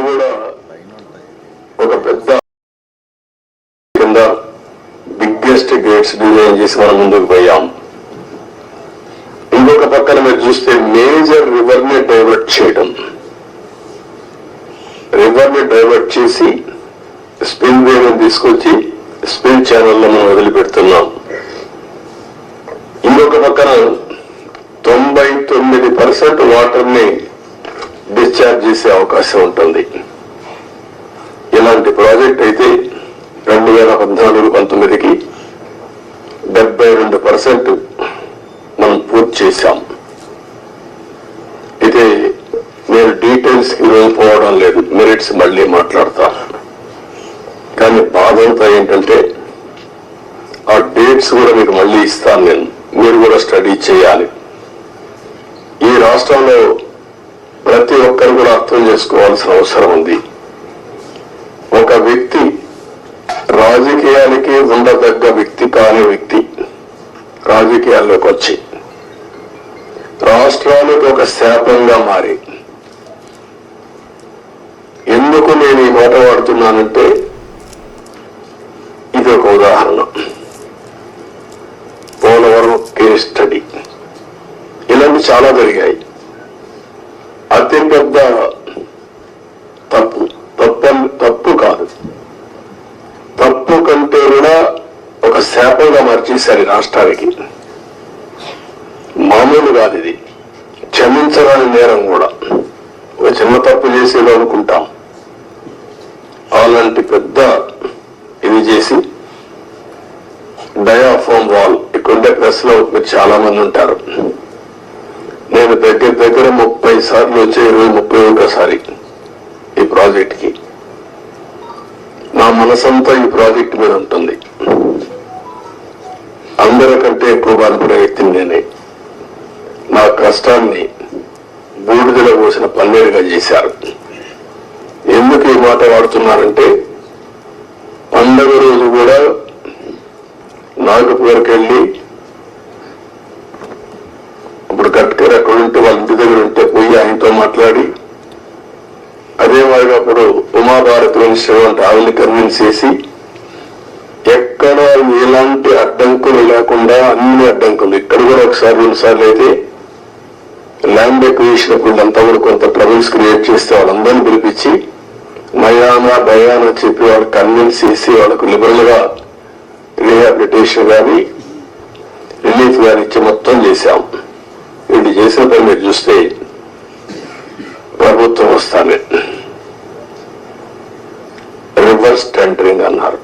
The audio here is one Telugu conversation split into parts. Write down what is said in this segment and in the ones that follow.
కూడా ఒక పెద్ద కింద బిగ్గెస్ట్ గేట్స్ డిజైన్ చేసి మనం ముందుకు పోయాం. ఇంకొక పక్కన మీరు చూస్తే మేజర్ రివర్ ని డైవర్ట్ చేయడం, రివర్ ని డైవర్ట్ చేసి స్పిల్ వేని తీసుకొచ్చి స్పిల్ ఛానల్లో మనం వదిలిపెడుతున్నాం. ఇంకొక పక్కన 99% వాటర్ ని డిశ్చార్జ్ చేసే అవకాశం ఉంటుంది. ఇలాంటి ప్రాజెక్ట్ అయితే 2014-19కి 72% మనం పూర్తి చేశాం. అయితే నేను డీటెయిల్స్ కి రోజు పోవడం లేదు, మెరిట్స్ మళ్ళీ మాట్లాడతా. కానీ బాధ అంతా ఏంటంటే ఆ డేట్స్ కూడా మీకు మళ్ళీ ఇస్తాను నేను, మీరు కూడా స్టడీ చేయాలి. ఈ రాష్ట్రంలో ప్రతి ఒక్కరు కూడా అర్థం చేసుకోవాల్సిన అవసరం ఉంది. ఒక వ్యక్తి రాజకీయానికి ఉండదగ్గ వ్యక్తి కాని వ్యక్తి రాజకీయాల్లోకి వచ్చి రాష్ట్రానికి ఒక శాపంగా మారి, ఎందుకు నేను ఈ మాట వాడుతున్నానంటే ఇది ఒక ఉదాహరణ. పోలవరం కేస్ స్టడీ ఇలాంటి చాలా జరిగాయి. అతిపెద్ద తప్పు కాదు, తప్పు కంటే కూడా ఒక శాపంగా మార్చేశారు రాష్ట్రానికి. మామూలు కాదు ఇది, క్షమించరాని నేరం కూడా. ఒక చిన్న తప్పు చేసేది అనుకుంటాం, అలాంటి పెద్ద ఇది చేసి డయాఫామ్ వాల్ ఇక్కడుండే ప్రెస్ లో మీరు చాలా మంది ఉంటారు. నేను దగ్గర 30 సార్లు వచ్చే 31సారి ఈ ప్రాజెక్ట్ కి. నా మనసంతా ఈ ప్రాజెక్ట్ మీద ఉంటుంది. అందరికంటే ఎక్కువ బాధపడే వ్యక్తిని నేనే. నా కష్టాన్ని బూడిదలో పోసిన పన్నీరుగా చేశారు. ఎందుకు ఈ మాట వాడుతున్నారంటే, పండగ రోజు కూడా నాగపూర్కి వెళ్ళి, ఇప్పుడు గట్కర్ అక్కడ ఉంటే వాళ్ళ ఇంటి దగ్గర ఉంటే పోయి ఆయనతో మాట్లాడి, అదే మాదిరిగా అప్పుడు ఉమాభారతి మినిస్టర్ అంటే ఆవిని కన్విన్స్ చేసి, ఎక్కడ ఎలాంటి అడ్డంకులు లేకుండా అన్ని అడ్డంకులు, ఇక్కడ కూడా ఒకసారి 2 సార్లు అయితే ల్యాండ్ ఎక్విజిషన్ అప్పుడంతా కూడా కొంత ట్రబుల్స్ క్రియేట్ చేస్తే వాళ్ళందరినీ పిలిపించి నయానా భయానా చెప్పి వాళ్ళు కన్విన్స్ చేసి వాళ్ళకు లిబరల్ గా రీహాబిలిటేషన్ కానీ రిలీఫ్ కానీ ఇచ్చి మొత్తం చేశాం. వీళ్ళు చేసిన పని మీరు చూస్తే ప్రభుత్వం వస్తానే రివర్స్ టెండరింగ్ అన్నారు.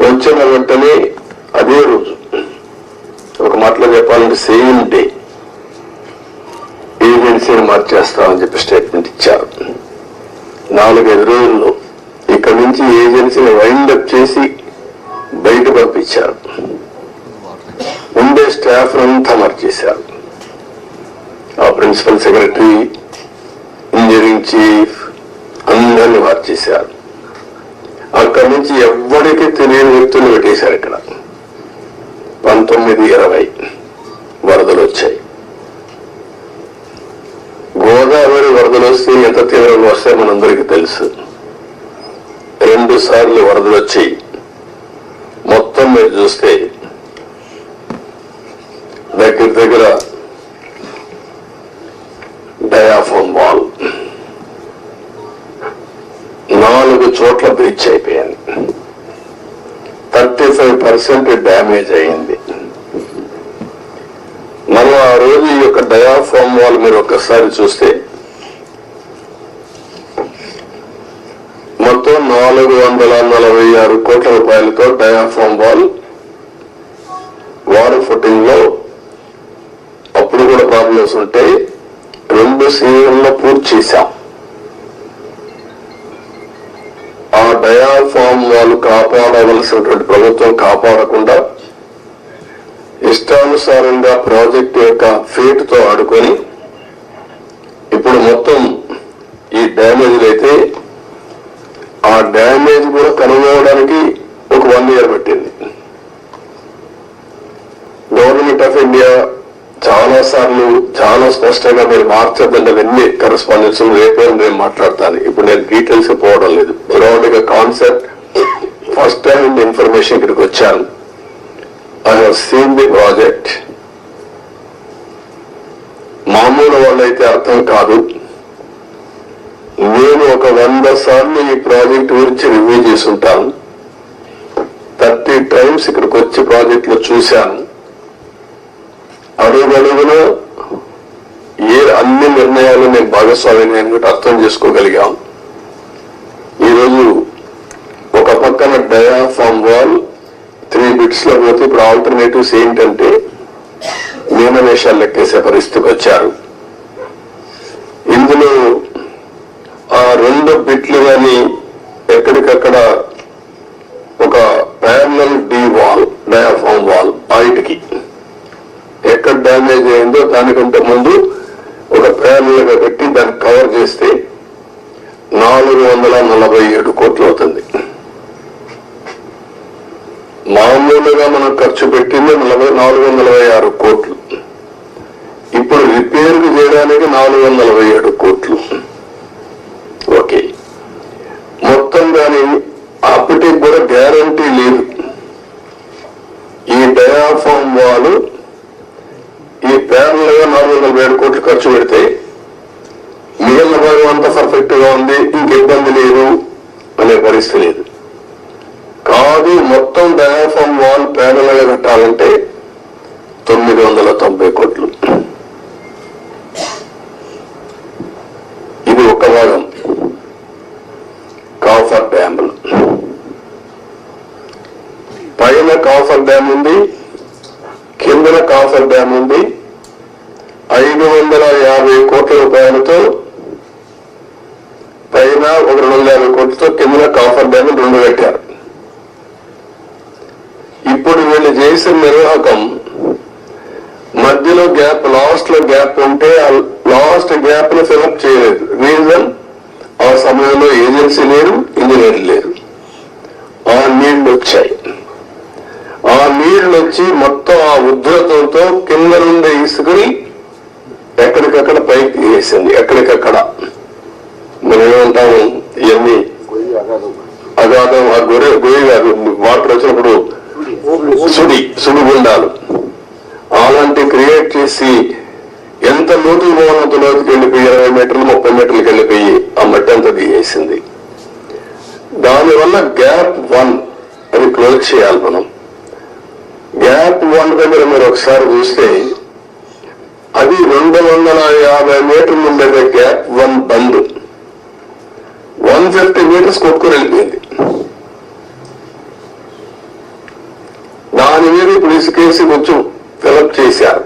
వచ్చిన వెంటనే అదే రోజు, ఒక మాటలో చెప్పాలంటే సేమ్ డే ఏజెన్సీని మార్చేస్తామని చెప్పి స్టేట్మెంట్ ఇచ్చారు. 4-5 రోజుల్లో ఇక్కడ నుంచి ఏజెన్సీని వైండప్ చేసి బయట పంపించారు. ఉండే స్టాఫ్ అంతా మార్చేశారు. ఆ ప్రిన్సిపల్ సెక్రటరీ, ఇంజనీరింగ్ చీఫ్ అందరినీ మార్చేశారు. అక్కడి నుంచి ఎవ్వరికి తెలియని వ్యక్తులు పెట్టేశారు. ఇక్కడ 19-20 వరదలు వచ్చాయి. గోదావరి వరదలు వస్తే ఎంత తీవ్రంగా వస్తాయో మనందరికీ తెలుసు. 2 సార్లు వరదలు వచ్చాయి. మొత్తం మీరు చూస్తే దగ్గర డయాఫామ్ వాల్ 4 చోట్ల బ్రీచ్ అయిపోయింది. 35% డ్యామేజ్ అయింది. మనం ఆ రోజు ఈ యొక్క డయాఫామ్ వాల్ మీరు ఒక్కసారి చూస్తే మొత్తం 446 కోట్ల రూపాయలతో డయాఫామ్ వాల్ వాటర్ ఫుటింగ్ లో అప్పుడు కూడా ప్రాబ్లమ్స్ ఉంటే 2 సీజన్లో పూర్తి చేశాం. ఆ డయాఫామ్ వాల్ కాపాడవలసినటువంటి ప్రభుత్వం కాపాడకుండా ఇష్టానుసారంగా ప్రాజెక్టు యొక్క ఫేట్ తో ఆడుకొని ఇప్పుడు మొత్తం ఈ డ్యామేజ్లు అయితే ఆ డ్యామేజ్ కూడా కనుగొనడానికి ఒక 1 year పట్టింది. గవర్నమెంట్ ఆఫ్ ఇండియా చాలా స్పష్టంగా మీరు మార్చద్దంటే అవన్నీ కరెస్పాండెన్స్ రేపే నేను మాట్లాడతాను. ఇప్పుడు నేను డీటెయిల్స్ పోవడం లేదు. బ్రాడ్ గా కాన్సెప్ట్ ఫస్ట్ టైం ఇన్ఫర్మేషన్ ఇక్కడికి వచ్చాను. I have seen the project. మామూలు వాళ్ళైతే అర్థం కాదు. నేను ఒక 100 సార్లు ఈ ప్రాజెక్ట్ గురించి రివ్యూ చేసి ఉంటాను. 30 టైమ్స్ ఇక్కడికి వచ్చి ప్రాజెక్ట్ లో చూశాను. అడుగడుగున అన్ని నిర్ణయాలు నేను భాగస్వామిని అనుకుంటే అర్థం చేసుకోగలిగాం. ఈరోజు ఒక పక్కన డయాఫామ్ వాల్ 3 బిట్స్ లో పోతే ఇప్పుడు ఆల్టర్నేటివ్స్ ఏంటంటే మీనమేషాలు లెక్కేసే పరిస్థితికి వచ్చారు. ఇందులో ఆ 2 బిట్లు కానీ ఎక్కడికక్కడ ఒక parallel D wall diaphragm wall బయటికి ఎక్కడ డ్యామేజ్ అయిందో దానికంటే ముందు ఒక ప్యారలల్ గా పెట్టి దాన్ని కవర్ చేస్తే 447 కోట్లు అవుతుంది. మామూలుగా మనం ఖర్చు పెట్టింది 446 కోట్లు. ఇప్పుడు రిపేర్ చేయడానికి 447 కోట్లు. ఓకే, మొత్తం దాని అప్పటికి కూడా గ్యారంటీ లేదు. ఈ డయాఫామ్ వాల్ ఈ ప్యారల్ గా 447 కోట్లు ఖర్చు పెడితే మిగిలిన భాగం అంతా పర్ఫెక్ట్ గా ఉంది, ఇంక ఇబ్బంది లేదు అనే పరిస్థితి లేదు. కాదు, మొత్తం డయాఫామ్ వాల్ ప్యారల్ గా కట్టాలంటే 990 కోట్లు. ఇది ఒక భాగం. కాఫర్ డ్యామ్ పైన కాఫర్ డ్యామ్ ఉంది, కిందన కాఫర్ డ్యామ్ ఉంది. 550 కోట్ల రూపాయలతో పైన ఒక 250 కోట్లతో కిందన కాఫర్ డ్యామ్ 2 కట్టారు. ఇప్పుడు వీళ్ళు చేసిన నిర్వాహకం మధ్యలో గ్యాప్, లాస్ట్ లో గ్యాప్ ఉంటే ఆ లాస్ట్ గ్యాప్ ను ఫిలప్ చేయలేదు. రీజన్, ఆ సమయంలో ఏజెన్సీ లేరు, ఇంజనీర్ లేరు. ఆ నీళ్లు వచ్చాయి. ఆ నీళ్లు వచ్చి మొత్తం ఆ ఉధృతంతో కింద నుండి ఇసుకుని ఎక్కడికక్కడ పైకి వేసింది. ఎక్కడికక్కడ మనం ఏమంటాము, ఇవన్నీ అగాధం, ఆ గొయ్యి కాదు, వాటర్ వచ్చినప్పుడు సుడిగుండాలు అలాంటి క్రియేట్ చేసి ఎంత లోతుకు పోవాలంత లోతుకి వెళ్ళిపోయి 20 మీటర్లు 30 మీటర్లకు వెళ్ళిపోయి ఆ మట్టి అంతా దిగేసింది. దానివల్ల గ్యాప్ 1 అది క్లోజ్ చేయాలి మనం. గ్యాప్ 1 దగ్గర మీరు ఒకసారి చూస్తే అది 250 మీటర్లు ఉండేది. గ్యాప్ 1 బంద్ 150 మీటర్స్ కొట్టుకుని వెళ్ళిపోయింది. దాని మీద ఇప్పుడు ఇసుకేసి కొంచెం ఫిలప్ చేశారు.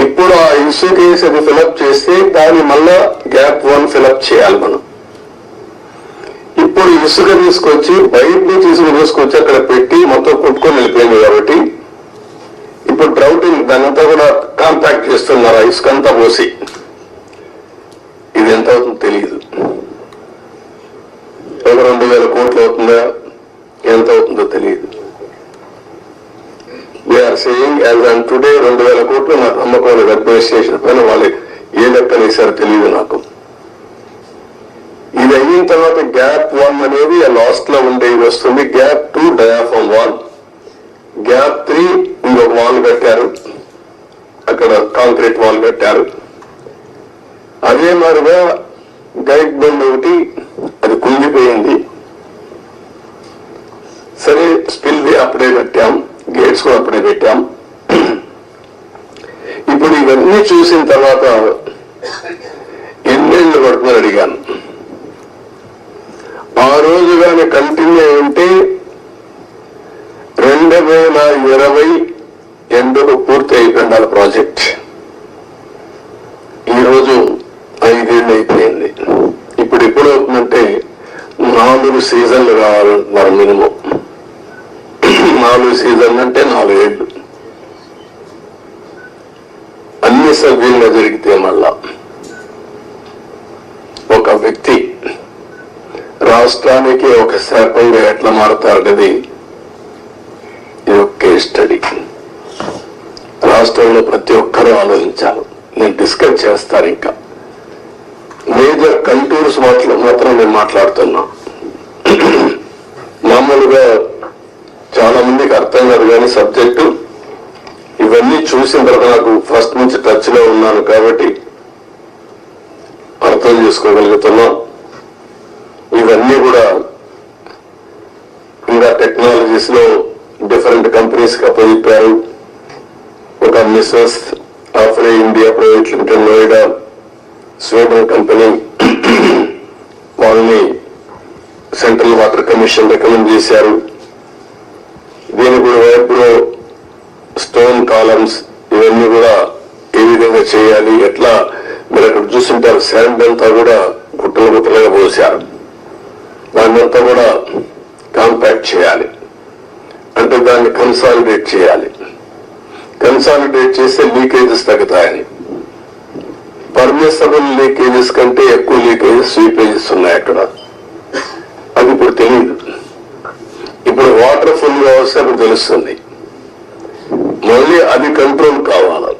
ఇప్పుడు ఆ ఇసుకేసి అది ఫిలప్ చేస్తే దాన్ని మళ్ళా గ్యాప్ 1 ఫిలప్ చేయాలి మనం. ఇప్పుడు ఇసుక తీసుకొచ్చి బయట నుంచి ఇసుక తీసుకొచ్చి అక్కడ పెట్టి మొత్తం కొట్టుకొని వెళ్ళిపోయింది. కాబట్టి ఇప్పుడు డ్రౌటింగ్ దానంతా కూడా కాంపాక్ట్ చేస్తున్నారు. ఆ ఇసుక అంతా పోసి ఇది ఎంత అవుతుందో తెలియదు. ఒక 2000 కోట్లు అవుతుందా, ఎంత అవుతుందో తెలియదు. We are saying as on today 2000 కోట్లు నాకు నమ్మకం లేదు. అడ్మినిస్ట్రేషన్ పైన వాళ్ళు ఏ లెక్కలు వేశారో తెలియదు నాకు. ఇది అయిన తర్వాత గ్యాప్ 1 అనేది లాస్ట్ లో ఉండేది వస్తుంది. గ్యాప్ 2 డయాఫామ్ వాల్, గ్యాప్ 3 ఇంకొక వాల్ కట్టారు, అక్కడ కాంక్రీట్ వాల్ కట్టారు. అదే మాదిరిగా గైడ్ బండ్ ఒకటి అది కుంగిపోయింది. సరే, స్పిల్ వే అప్పుడే కట్టాం, గేట్స్ కూడా అప్పుడే పెట్టాం. ఇప్పుడు ఇవన్నీ చూసిన తర్వాత ఎన్నేళ్ళు పడుతుందని అడిగాను. ఆ రోజు కానీ కంటిన్యూ ఉంటే 2020 ఎండుకు పూర్తి అయిపోయింది ప్రాజెక్ట్. ఈరోజు 5 ఏళ్ళు అయిపోయింది. ఇప్పుడు ఎప్పుడు అవుతుందంటే 4 సీజన్లు కావాలంటున్నారు మినిమం. 4 సీజన్లు అంటే 4 ఏళ్ళు. అన్ని సభ్యులుగా జరిగితే మళ్ళా ఒక వ్యక్తి రాష్ట్రానికి ఒక శాఖంగా ఎట్లా మారుతారనేది ఇది ఒక కేస్ స్టడీ. రాష్ట్రంలో ప్రతి ఒక్కరూ ఆలోచించాలి. నేను డిస్కస్ చేస్తాను. ఇంకా మేజర్ కంటూర్స్ మాత్రం నేను మాట్లాడుతున్నా. మామూలుగా చాలా మందికి అర్థం కాదు కానీ సబ్జెక్టు ఇవన్నీ చూసిన తర్వాత నాకు ఫస్ట్ నుంచి టచ్ లో ఉన్నాను కాబట్టి అర్థం చేసుకోగలుగుతున్నా. ఇవన్నీ కూడా ఇంకా టెక్నాలజీస్ లో డిఫరెంట్ కంపెనీస్ కి అప్పచెప్పారు. ఒక messrs Afry India private limited Noida Sweden company వాళ్ళని సెంట్రల్ వాటర్ కమిషన్ రికమెండ్ చేశారు. దీని కూడా వైపులో స్టోన్ కాలమ్స్ ఇవన్నీ కూడా ఏ విధంగా చేయాలి, ఎట్లా మీరు అక్కడ చూస్తుంటారు శాండ్ అంతా కూడా గుట్టలు గుట్టలుగా పోసారు. దాన్ని అంతా కూడా కాంపాక్ట్ చేయాలి, అంటే దాన్ని కన్సాలిడేట్ చేయాలి. కన్సాలిడేట్ చేస్తే లీకేజెస్ తగ్గుతాయని. పర్మిసబుల్ లీకేజెస్ కంటే ఎక్కువ లీకేజెస్ స్వీపేజెస్ ఉన్నాయి అక్కడ. అది ఇప్పుడు తెలియదు. ఇప్పుడు వాటర్ ఫుల్ గా వస్తే అప్పుడు తెలుస్తుంది. మళ్ళీ అది కంట్రోల్ కావాలి.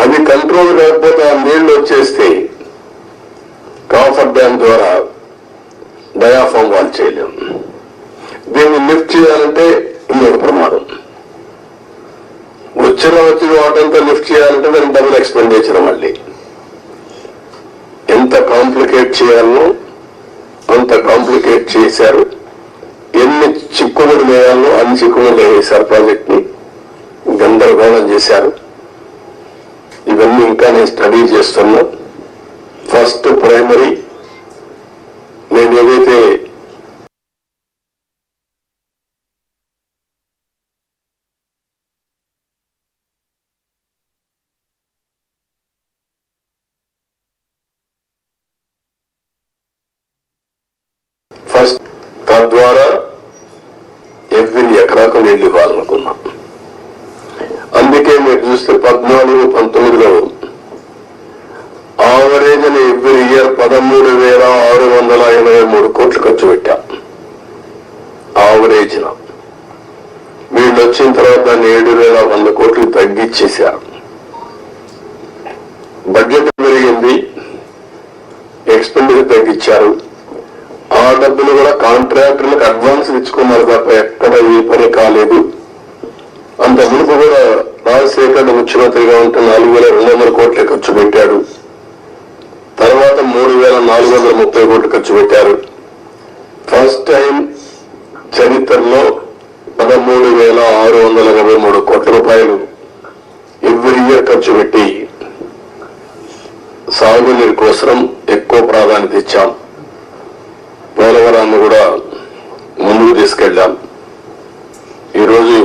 అది కంట్రోల్ కాకపోతే ఆ నీళ్లు వచ్చేస్తే కాఫర్ డ్యామ్ ద్వారా డయాఫామ్ వాల్ చేయలేము. దీన్ని లిఫ్ట్ చేయాలంటే ఇంకొక ప్రమాదం. వచ్చిన వాటర్ అంతా లిఫ్ట్ చేయాలంటే దానికి డబుల్ ఎక్స్పెండిచర్. మళ్ళీ ఎంత కాంప్లికేట్ చేయాలో అంత కాంప్లికేట్ చేశారు. ఎన్ని చిక్కుముడు వేయాలో అన్ని చిక్కుముడు వేశారు. ప్రాజెక్ట్ ని గందరగోళం చేశారు. ఇవన్నీ ఇంకా నేను స్టడీ చేస్తున్నా. ఫస్ట్ ప్రైమరీ నేను ఏదైతే ఫస్ట్ తద్వారా ఎవ్రీ ఎకరాకు నీళ్లు ఇవ్వాలనుకున్నాం. అందుకే మీరు చూస్తే 14-19లో ఆవరేజ్ ఎవ్రీ ఇయర్ 13,683 కోట్లు ఖర్చు పెట్టాం. ఆవరేజ్ వీళ్ళు వచ్చిన తర్వాత దాన్ని 7,100 కోట్లు తగ్గించేశారు. బడ్జెట్ పెరిగింది, ఎక్స్పెండిచర్ తగ్గించారు. ఆ డబ్బులు కూడా కాంట్రాక్టర్లకు అడ్వాన్స్ ఇచ్చుకున్నారు తప్ప ఎక్కడ ఏ పని కాలేదు. అంత మునుపు కూడా రాజశేఖర్ ముఖ్యమంత్రిగా ఉంటే 4,200 కోట్ల ఖర్చు పెట్టాడు. తర్వాత 3,430 కోట్లు ఖర్చు పెట్టారు. ఫస్ట్ టైం చరిత్రలో 13,683 కోట్ల రూపాయలు ఎవ్రీ ఇయర్ ఖర్చు పెట్టి సాగునీరు కోసం ఎక్కువ ప్రాధాన్యత ఇచ్చాం. పోలవరాన్ని కూడా ముందుకు తీసుకెళ్లాం. ఈరోజు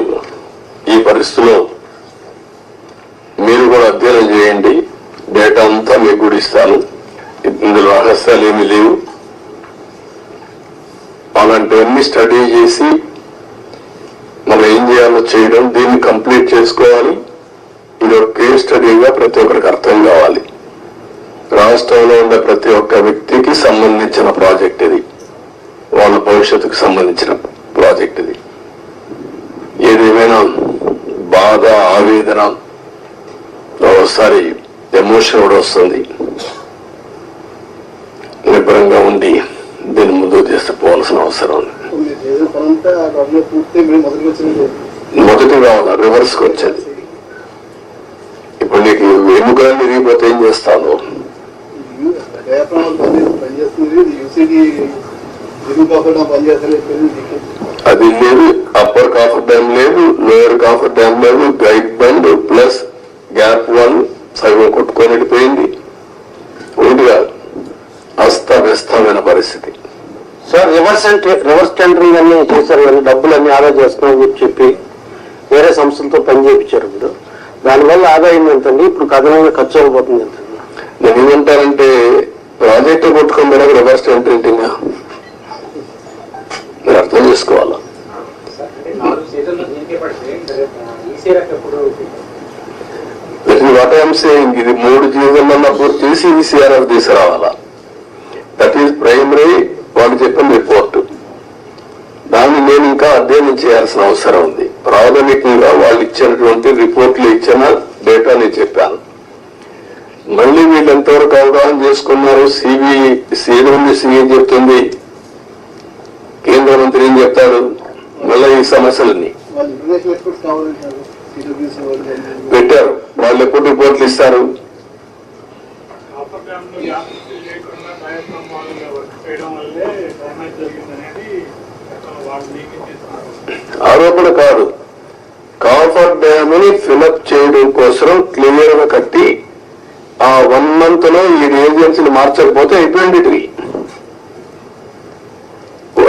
ఈ పరిస్థితిలో మీరు కూడా అధ్యయనం చేయండి. డేటా అంతా మీకు కూడా ఇస్తాను. ఇందులో రహస్యాలు ఏమీ లేవు. అలాంటివన్నీ స్టడీ చేసి మనం ఏం చేయాలో చేయడం, దీన్ని కంప్లీట్ చేసుకోవాలి. ఇది ఒక కేస్ స్టడీగా ప్రతి ఒక్కరికి అర్థం కావాలి. రాష్ట్రంలో ఉండే ప్రతి ఒక్క వ్యక్తికి సంబంధించిన ప్రాజెక్ట్ ఇది. వాళ్ళ భవిష్యత్తుకు సంబంధించిన ప్రాజెక్ట్ ఇది. ఏదేమైనా బాధ, ఆవేదన, ఒకసారి ఎమోషన్ కూడా వస్తుంది. నిబ్బరంగా ఉండి దీన్ని ముందుకు తీసుకుపోవాల్సిన అవసరం ఉంది. మొదటి రావాలి, రివర్స్కి వచ్చేది. ఇప్పుడు నీకు ఎన్నికలన్నీ విరిగిపోతే ఏం చేస్తాను? అది లేదు, అప్పర్ కాఫర్ డ్యామ్ లేదు, లోయర్ కాఫర్ డ్యామ్ లేదు, గైడ్ బండ్ ప్లస్ గ్యాప్ 1 సగం కొట్టుకొని వెళ్ళిపోయింది. ఒకటిగా అస్తవ్యస్తమైన పరిస్థితి. సార్ రివర్స్ టెండరింగ్ అన్ని చేశారు కానీ డబ్బులన్నీ ఆదా చేస్తున్నామని చెప్పి వేరే సంస్థలతో పని చేయించారు. ఇప్పుడు దానివల్ల ఆదాయం ఎంతండి? ఇప్పుడు కథనంగా ఖర్చు అయిపోతుంది ఎంత? నేను ఏమంటానంటే ప్రాజెక్టు కొట్టుకొని పోయినా రివర్స్ టెండరింగ్ మీరు అర్థం చేసుకోవాలా. వాట్ ఐఎమ్ సేయింగ్, ఇది 3 సీజన్లలో పూర్తి చేసి ఈసీఆర్ఆర్ తీసుకురావాలా. That is primary. వాళ్ళు చెప్పిన రిపోర్ట్. దాన్ని నేను ఇంకా అధ్యయనం చేయాల్సిన అవసరం ఉంది. ప్రాథమికంగా వాళ్ళు ఇచ్చినటువంటి రిపోర్ట్లు ఇచ్చిన డేటా నేను చెప్పాను. మళ్ళీ వీళ్ళు ఎంతవరకు అవగాహన చేసుకున్నారు, సిఏ చెప్తుంది, కేంద్ర మంత్రి ఏం చెప్తారు, మళ్ళీ ఈ సమస్యలన్నీ పెట్టారు. వాళ్ళు ఎప్పుడు రిపోర్ట్లు ఇస్తారు? ఆరోపణ కాదు, కాఫర్ డ్యామ్ ని ఫిలప్ చేయడం కోసం క్లియర్ గా కట్టి ఆ 1 month లో ఈ ఏజెన్సీని మార్చకపోతే అయిపోయింది.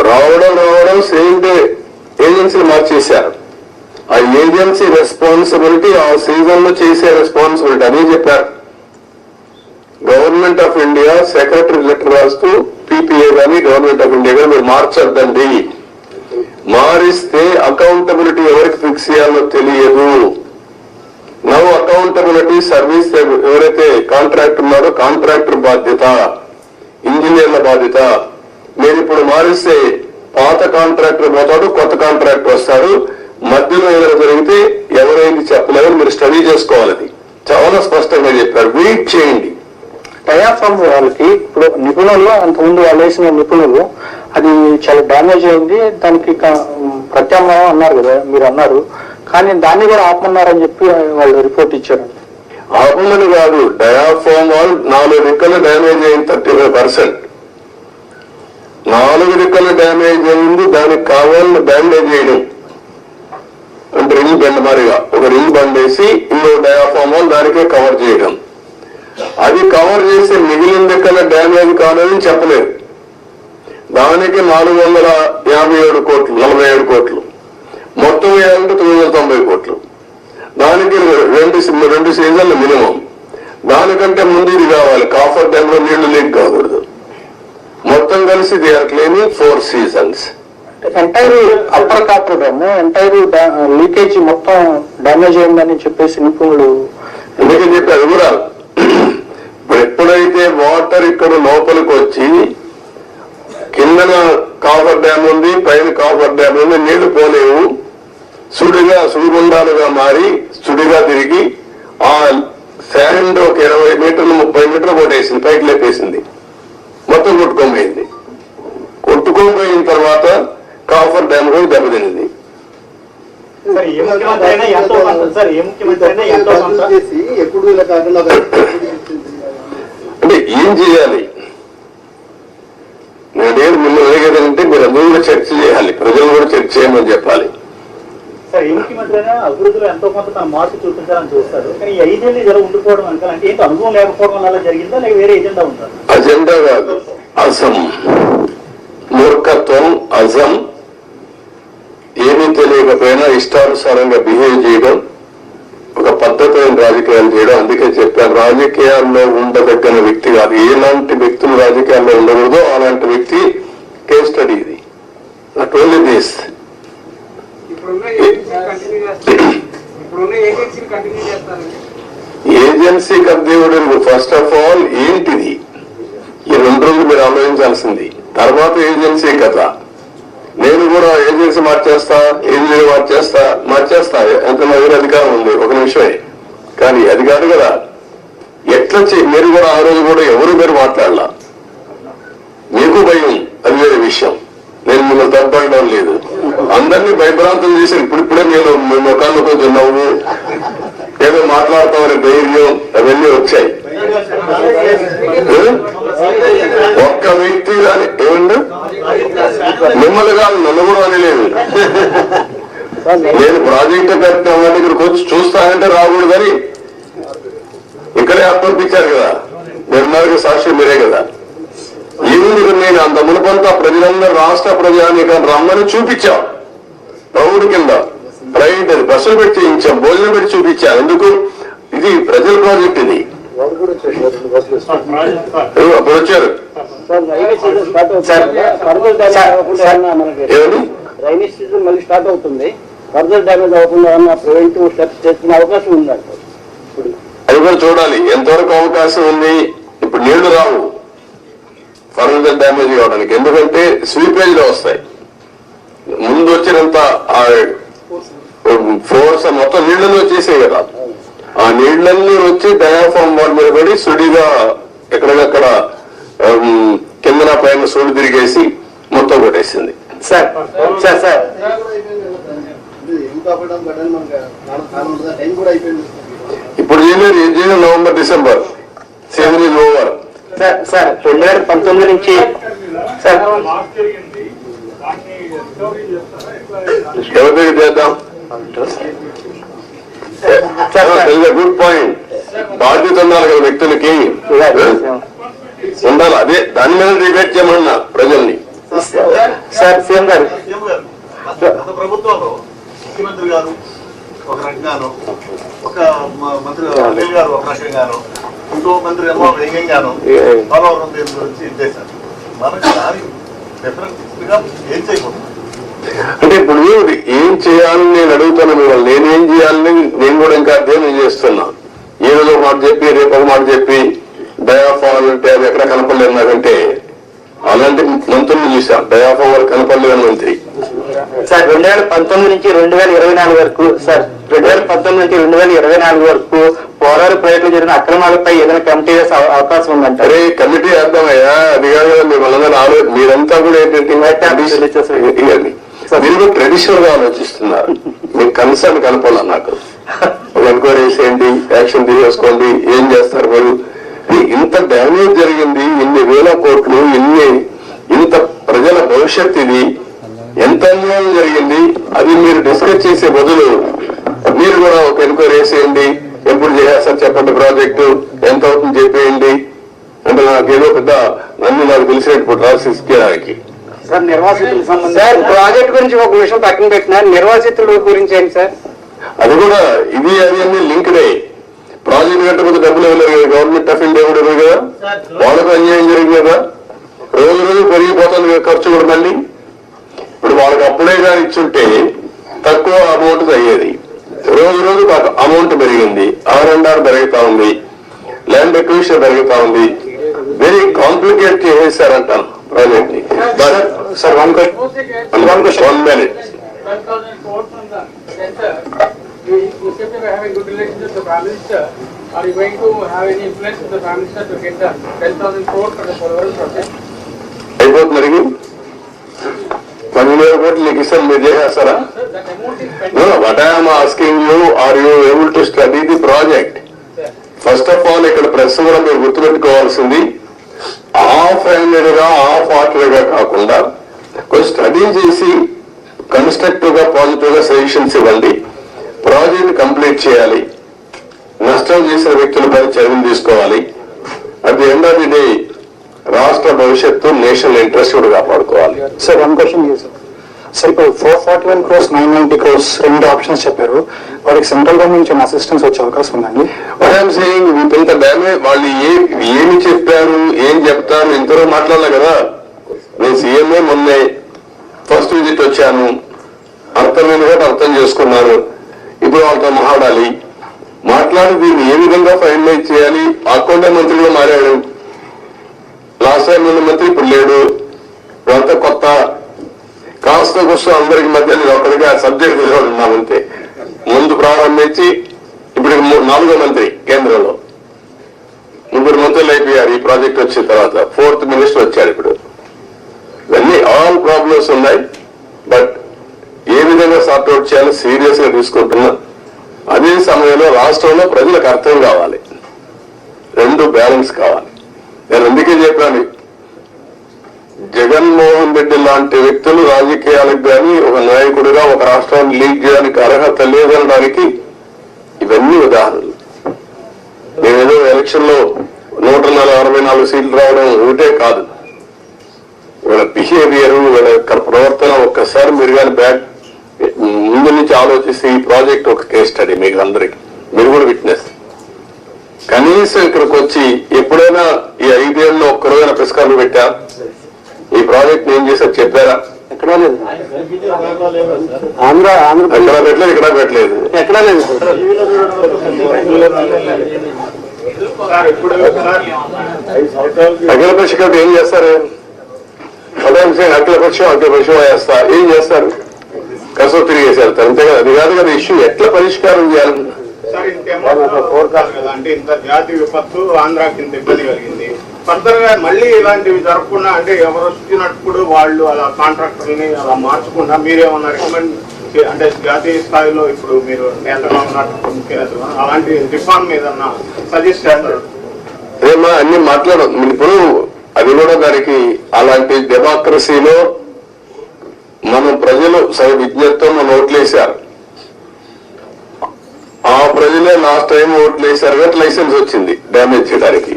రావడం సేమ్ డే ఏజెన్సీని మార్చేశారు. ఆ ఏజెన్సీ రెస్పాన్సిబిలిటీ ఆ సీజన్ లో చేసే రెస్పాన్సిబిలిటీ అని చెప్పారు. Government of India secretary letter రాస్తూ పీపీఏ కానీ గవర్నమెంట్ ఆఫ్ ఇండియా కానీ మీరు మార్చొద్దండి, మారిస్తే అకౌంటబిలిటీ ఎవరికి ఫిక్స్ చేయాలో తెలియదు. నవ్ అకౌంటబిలిటీ సర్వీస్ ఎవరైతే కాంట్రాక్టర్ ఉన్నారో కాంట్రాక్టర్ బాధ్యత, ఇంజనీర్ల బాధ్యత. మీరు ఇప్పుడు మారిస్తే పాత కాంట్రాక్టర్ పోతాడు, కొత్త కాంట్రాక్టర్ వస్తాడు, మధ్యలో ఏదైనా జరిగితే ఎవరైంది చెప్పలేదని మీరు స్టడీ చేసుకోవాలి. చాలా స్పష్టంగా చెప్పారు. వెయిట్ చేయండి. డయాఫ్రామ్ వాళ్ళకి ఇప్పుడు నిపుణులు అంతకుముందు వాళ్ళు వేసిన నిపుణులు అది చాలా డ్యామేజ్ అయింది, దానికి ప్రత్యామ్నాయం అన్నారు కదా, మీరు అన్నారు, కానీ దాన్ని కూడా ఆపమన్నారని చెప్పి వాళ్ళు రిపోర్ట్ ఇచ్చారు. ఆపమని కాదు, డయాఫ్రామ్ వాల్ 4 రెక్కలు డ్యామేజ్ అయింది, 35%. 4 రెక్కలు డ్యామేజ్ అయింది, దానికి కావాలని బ్యాండేజ్ చేయడం అంటే రింగ్ బెండ్ మారిగా ఒక రింగ్ బండేసి ఇంకో డయాఫ్రామ్ వాల్ దానికే కవర్ చేయడం. అది కవర్ చేసి మిగిలిన రెక్కల డ్యామేజ్ కాదని చెప్పలేదు. దానికి 457 కోట్లు, 47 కోట్లు, మొత్తం వేయాలంటే 990 కోట్లు. దానికి 2 సీజన్లు మినిమం. దానికంటే ముందు ఇది కావాలి, కాఫర్ డ్యామ్ లో నీళ్లు లీక్ కాకూడదు. మొత్తం కలిసి they are claiming 4 seasons. Entire upper coffer dam entire leakage మొత్తం డ్యామేజ్ అయిందని చెప్పేసి నిపుణులు ఎందుకని చెప్పారు వివరాలు. ఇప్పుడు ఎప్పుడైతే వాటర్ ఇక్కడ లోపలికి వచ్చి కిందన కాఫర్ డ్యామ్ ఉంది, పైన కాఫర్ డ్యామ్ ఉంది, నీళ్లు పోలేవు, సుడిగుండాలుగా మారి సుడిగా తిరిగి ఆ శాండ్ ఒక 20 మీటర్లు 30 మీటర్లు కొట్టేసింది, పైకి లేపేసింది, మొత్తం కొట్టుకోపోయింది. కొట్టుకోపోయిన తర్వాత కాఫర్ డ్యామ్ కూడా దెబ్బతింది. అంటే ఏం చేయాలి? నేను మిమ్మల్ని అడిగేదంటే మీరు అందరూ కూడా చర్చ చేయాలి, ప్రజలు కూడా చర్చ చేయమని చెప్పాలి. సార్ ఏ ముఖ్యమంత్రి అయినా అభివృద్ధిలో ఎంతో కొంత తన మార్పు చూపించాలని చూస్తారు, కానీ 5 ఏళ్ళు జర ఉండిపోవడం అంటే ఏంటి, అనుభవం లేకపోవడం వల్ల జరిగిందా లేక వేరే ఎజెండా ఉందా? అజెండా కాదు, అజం, మూర్ఖత్వం, అజం, ఏమీ తెలియకపోయినా ఇష్టానుసారంగా బిహేవ్ చేయడం, ఒక పద్ధతైన రాజకీయాలు చేయడం. అందుకే చెప్పాను, రాజకీయాల్లో ఉండదగిన వ్యక్తి కాదు. ఎలాంటి వ్యక్తులు రాజకీయాల్లో ఉండకూడదో అలాంటి వ్యక్తి కేస్ స్టడీ ఇది. Not only this. ఏజెన్సీ కబ్జీవుడు ఫస్ట్ ఆఫ్ ఆల్ ఏంటిది, ఈ 2 రోజులు మీరు ఆలోచించాల్సింది. తర్వాత ఏజెన్సీ కథ. నేను కూడా ఏజెన్సీ మార్చేస్తా ఎంత నా దగ్గర అధికారం ఉంది, ఒక నిమిషమే. కానీ అది కాదు కదా, ఎట్లా మీరు కూడా ఆ రోజు కూడా ఎవరు మీరు మాట్లాడాల, మీకు భయం, అది వేరే విషయం. నేను మిమ్మల్ని తప్పడం లేదు, అందరినీ భయభ్రాంతం చేశారు. ఇప్పుడిప్పుడే నేను ముఖాల్లో కొంచెం నవ్వు, ఏదో మాట్లాడతామని ధైర్యం, అవన్నీ వచ్చాయి. ఒక్క వ్యక్తి కానీ ఏమండి మిమ్మల్ని కాదు, నన్ను కూడా అనలేదు. నేను ప్రాజెక్టు కట్టిన ఇక్కడికి వచ్చి చూస్తానంటే రాకూడదు కానీ ఇక్కడే అప్పగించారు కదా, నిర్ణయానికి సాక్షి మీరే కదా. ఈవినింగ్ నేను అంత మునుపంతా ప్రజలందరూ రాష్ట్ర ప్రజానీకం రమ్మని చూపించాం. ప్రౌఢ కింద ప్రైవేట్ అది బస్సులు పెట్టి చేయించాం, భోజనం పెట్టి చూపించాం. ఎందుకు? ఇది ప్రజల ప్రాజెక్ట్. ఇది అప్పుడు వచ్చారు రైనీ సీజన్ మళ్ళీ స్టార్ట్ అవుతుంది, ఫర్దర్ డ్యామేజ్ అవ్వకుండా ఏమన్నా ప్రివెంటివ్ స్టెప్స్ చేసుకునే అవకాశం ఉందంట. అది కూడా చూడాలి ఎంతవరకు అవకాశం ఉంది. ఇప్పుడు నీళ్లు రావు ఫర్దర్ డ్యామేజ్ కావడానికి, ఎందుకంటే స్వీపేజ్ లో వస్తాయి. ముందు వచ్చినంత ఫోర్స్ మొత్తం నీళ్ళని వచ్చేసాయి కదా, ఆ నీళ్ళన్నీ వచ్చి డయాఫామ్ వాల్ మీద పడి సుడిగా ఎక్కడికక్కడ కిందన పైన సుడి తిరిగేసి మొత్తం కొట్టేసింది. సార్ సార్ సార్ ఇప్పుడు చేయలేదు, ఏం చేయలేదు. November December season is over. Sir 2019 నుంచి సార్ ఎవరి దగ్గర చేద్దాం? Good point. బాధ్యత ఉండాలి కదా వ్యక్తులకి, ఉండాలి. అదే దాని మీద డిబేట్ చేయమన్నా ప్రజల్ని. సార్ సీఎం గారు గత ప్రభుత్వంలో ముఖ్యమంత్రి గారు ఒక రకంగాను, ఒక మంత్రి అనిల్ గారు ఒక రకంగాను, ఇంకో మంత్రి ఏమో వేగంగాను పోలవరం దీని గురించి చేశారు. మనకు దానికి డిఫరెన్స్ గా ఏం చేయకూడదు అంటే ఇప్పుడు ఏం చేయాలని నేను అడుగుతాను మిమ్మల్ని. నేనేం చేయాలని నేను కూడా ఇంకా అధ్యయనం చేస్తున్నా. ఈ రోజు ఒక మాట చెప్పి రేపు ఒక మాట చెప్పి డయాఫాల్ అంటే అది ఎక్కడ కనపడలేదు నాకంటే. అలాంటి మంత్రులు చూసాం, డయాఫామ్ వరకు కనపడలేదు మంత్రి. సార్ 2019 నుంచి 2024 వరకు సార్ 2019 నుంచి 2024 వరకు పోరాడు ప్రయత్నం జరిగిన అక్రమాలపై ఏదైనా కమిటీ వేసే అవకాశం ఉందంటే? అరే కమిటీ అర్థమయ్యా, అది కాదు కదా మిమ్మల్ని మీరంతా కూడా ఏంటంటే మీరు ట్రెడిషనల్ గా ఆలోచిస్తున్నారు. మీకు కన్సర్న్ కనపడాల నాకు. ఒక ఎంక్వైరీ చేసేయండి, యాక్షన్ తీసేసుకోండి, ఏం చేస్తారు మీరు? ఇంత డ్యామేజ్ జరిగింది, ఇన్ని వేల కోట్లు, ఇంత ప్రజల భవిష్యత్, ఇది ఎంత అన్యాయం జరిగింది, అది మీరు డిస్కస్ చేసే బదులు మీరు కూడా ఒక ఎంక్వైరీ వేసేయండి, ఎప్పుడు చేస్తారు చెప్పండి, ప్రాజెక్టు ఎంత అవుతుంది చెప్పేయండి అంటే నాకేదో పెద్ద అన్ని నాకు తెలిసినట్టు రాసికి. సార్ నిర్వాసితులకు సంబంధించి సార్ ప్రాజెక్ట్ గురించి ఒక విషయం పక్కన పెట్టినా, నిర్వాసితుల గురించి ఏంటి సార్? అది కూడా ఇది అది అన్ని లింక్డే. ప్రాజెక్ట్ కట్టకపోతే డబ్బులు ఇవ్వలేదు కదా, గవర్నమెంట్ ఆఫ్ ఇండియా కూడా ఇవ్వదు కదా, వాళ్ళకు అన్యాయం జరిగింది కదా, రోజు రోజు పెరిగిపోతుంది ఖర్చు కూడా. మళ్ళీ ఇప్పుడు వాళ్ళకి అప్పుడే కానీ ఇచ్చుంటే తక్కువ అమౌంట్ అయ్యేది, రోజు రోజు అమౌంట్ పెరిగింది, R&R పెరుగుతా ఉంది, ల్యాండ్ ఎక్విజిషన్ పెరుగుతా ఉంది, వెరీ కాంప్లికేట్ చేసేసారంటాను ప్రాజెక్ట్ ని. Sir one minute. You said you were having good relations with the Prime Minister. Are you going to have any influence with the Prime Minister to get the 10,000 crore for the Polavaram project? అయిపోతుంది 10,000 కోట్లు నీకు ఇస్తాను, మీరు చేసేస్తారా? Sir, that amount is pending. What I'm asking you, are you able to study the project? First of all ఇక్కడ ప్రెస్ కూడా మీరు గుర్తుపెట్టుకోవాల్సింది, హాఫ్ హ్యాండెడ్ గా హాఫ్ హార్టెడ్ గా కాకుండా కొంచెం స్టడీ చేసి కన్స్ట్రక్టివ్ గా పాజిటివ్ గా సజెషన్స్ ఇవ్వండి. ప్రాజెక్ట్ కంప్లీట్ చేయాలి, నష్టం చేసిన వ్యక్తులపై చర్యలు తీసుకోవాలి. At the end of the day రాష్ట్ర భవిష్యత్తు, నేషనల్ ఇంట్రెస్ట్ కూడా కాపాడుకోవాలి. సార్ వన్ క్వశ్చన్ సార్, ఇప్పుడు 441 crores 990 crores రెండు ఆప్షన్స్ చెప్పారు, వాడికి సెంట్రల్ గవర్నమెంట్ నుంచి అసిస్టెన్స్ వచ్చే అవకాశం ఉందండి? వాట్ ఐఎమ్ సేయింగ్, ఇంత డ్యామేజ్ వాళ్ళు ఏమి చెప్పారు, ఏం చెప్తారు, ఇంతలో మాట్లాడలే కదా. నేను సీఎంఏ మొన్నే ఫస్ట్ విజిట్ వచ్చాను, అర్థమైన కూడా అర్థం చేసుకున్నాను. ఇప్పుడు వాళ్ళతో మాట్లాడి దీన్ని ఏ విధంగా ఫైనలైజ్ చేయాలి. అకౌంట్ మంత్రిగా మారాడు, లాస్ట్ టైం ఉన్న మంత్రి ఇప్పుడు లేడు, ఇదంతా కొత్త. కాస్త కోసం అందరికి మధ్య నేను ఒక్కడిగా సబ్జెక్ట్ ఉన్నామంతే. ముందు ప్రారంభించి ఇప్పుడు 4వ మంత్రి కేంద్రంలో, 3 మంత్రులు అయిపోయారు ఈ ప్రాజెక్ట్ వచ్చిన తర్వాత. 4th మినిస్టర్ వచ్చాడు ఇప్పుడు. ఇవన్నీ ఆల్ ప్రాబ్లమ్స్ ఉన్నాయి, బట్ ఏ విధంగా సార్ట్అవుట్ చేయాలో సీరియస్ గా తీసుకుంటున్నా. అదే సమయంలో రాష్ట్రంలో ప్రజలకు అర్థం కావాలి, రెండు బ్యాలెన్స్ కావాలి. నేను అందుకే చెప్పాను, జగన్మోహన్ రెడ్డి లాంటి వ్యక్తులు రాజకీయాలకు కానీ ఒక నాయకుడిగా ఒక రాష్ట్రాన్ని లీడ్ చేయడానికి అర్హత లేదనడానికి ఇవన్నీ ఉదాహరణలు. నేనేదో ఎలక్షన్ లో 164 సీట్లు రావడం ఒకటే కాదు, వీళ్ళ బిహేవియర్, వీళ్ళ ప్రవర్తన ఒక్కసారి మీరు కానీ ముందు నుంచి ఆలోచిస్తే ఈ ప్రాజెక్ట్ ఒక కేస్ స్టడీ మీకు అందరికి, మీరు కూడా విట్నెస్. కనీసం ఇక్కడికి వచ్చి ఎప్పుడైనా ఈ 5 ఏళ్ళలో ఒక్కరోజైనా పురస్కారాలు పెట్టా, ఈ ప్రాజెక్ట్ ఏం చేశారు చెప్పారా? ఎక్కడా లేదు. ఆంధ్ర అక్కడ పెట్టలేదు, ఇక్కడ పెట్టలేదు, ఎక్కడా లేదు. అఖిల పక్షం ఏం చేస్తారు? అఖిల పక్షం వేస్తా ఏం చేస్తారు? కసో తిరిగేసి వెళ్తారు అంతే కదా. అది కాదు కదా ఇష్యూ, ఎట్లా పరిష్కారం చేయాలి? సార్ ఇంకేమో కదా అంటే ఇంత జాతి విపత్తు ఆంధ్రాకి ఇంత ఇబ్బంది కలిగింది, ఫర్దర్ గా మళ్ళీ ఇలాంటివి జరగకుండా అంటే ఎవరు వచ్చినప్పుడు వాళ్ళు అలా కాంట్రాక్టర్ని అలా మార్చకుండా మీరేమన్నా రికమెండ్ అంటే జాతీయ స్థాయిలో ఇప్పుడు మీరు నేతగా ఉన్నట్టు ముఖ్యనేతగా అలాంటి రిఫార్మ్ ఏదన్నా సజెస్ట్ చేస్తారు? అదేమా అన్ని మాట్లాడదు ఇప్పుడు. అది కూడా దానికి అలాంటి డెమోక్రసీలో మనం ప్రజలు సరి విజ్ఞతతో మన ఓట్లేశారు. ఆ ప్రజలే లాస్ట్ టైం ఓట్లు వేశారు కాబట్టి లైసెన్స్ వచ్చింది డ్యామేజ్ చేయడానికి.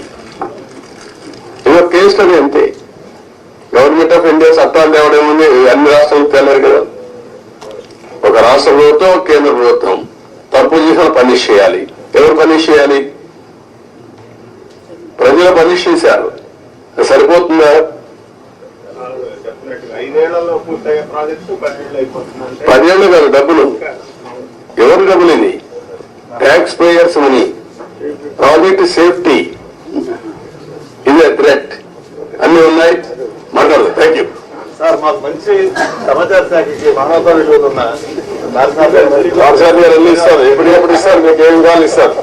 ఇంకో కేసు అది అంతే. గవర్నమెంట్ ఆఫ్ ఇండియా చట్టాలు తేవడేముంది, అన్ని రాష్ట్రాలు తేలేరు కదా. ఒక రాష్ట్ర ప్రభుత్వం, కేంద్ర ప్రభుత్వం తప్పు చేసిన పనిష్ చేయాలి. ఎవరు పనిష్ చేయాలి? ప్రజలు పనిష్ చేశారు. సరిపోతుందా? 5 ఏళ్లలో పూర్తయ్యే ప్రాజెక్టు 10 ఏళ్ళు అయిపోతుంది. 10 ఏళ్ళు కాదు, డబ్బులు ఎవరు డబ్బులు? ఇది tax payers money. Project safety ఇది థ్రెట్ అన్ని ఉన్నాయి. మాట్లాడదు. Thank you sir. మాకు మంచి సమాచార శాఖకి మానవతా విలువలు ఉన్న గారు అన్ని ఇస్తారు, ఎప్పటికప్పుడు ఇస్తారు, మీకు ఏం కావాలి ఇస్తారు.